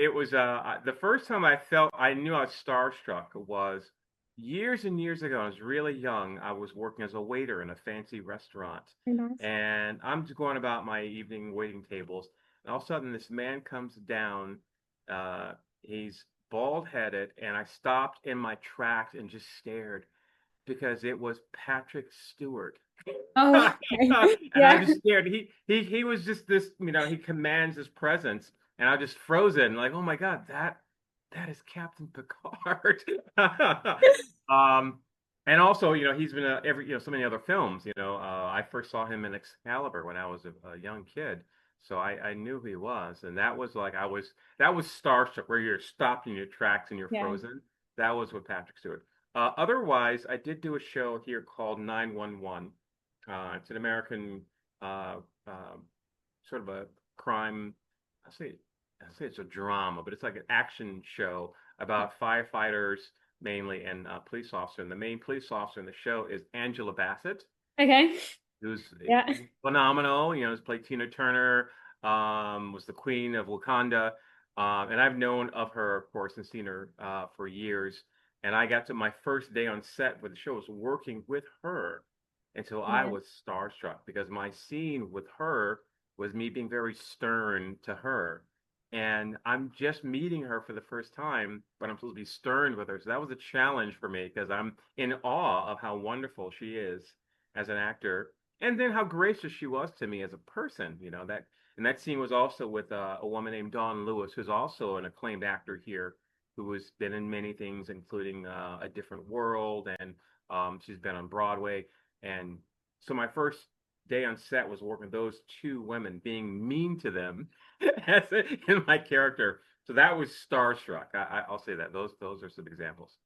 it was the first time I knew I was starstruck was years and years ago. I was really young. I was working as a waiter in a fancy restaurant, Very nice. and I'm just going about my evening waiting tables, and all of a sudden this man comes down. Uh, he's bald headed, and I stopped in my tracks and just stared because it was Patrick Stewart. Oh, okay. And I Yeah. just stared. He was just this, he commands his presence, and I just frozen, like, oh my God, that is Captain Picard. Um, and also, he's been every, so many other films. I first saw him in Excalibur when I was a young kid, so I knew who he was, and that was starstruck, where you're stopped in your tracks and you're Yeah. frozen. That was with Patrick Stewart. Otherwise, I did do a show here called 911. It's an American uh, uh, sort of a crime. I say I say it's a drama, but it's like an action show about firefighters mainly and police officer. And the main police officer in the show is Angela Bassett, Okay. who's Yeah. phenomenal. Has played Tina Turner, was the queen of Wakanda. And I've known of her, of course, and seen her for years. And I got to my first day on set with the show was working with her. And so I Yeah. was starstruck because my scene with her was me being very stern to her. And I'm just meeting her for the first time, but I'm supposed to be stern with her. So that was a challenge for me because I'm in awe of how wonderful she is as an actor, and then how gracious she was to me as a person. That scene was also with a woman named Dawn Lewis, who's also an acclaimed actor here, who has been in many things, including A Different World, and she's been on Broadway. And so my first day on set was working with those two women, being mean to them in my character. So that was starstruck. I'll say that those are some examples.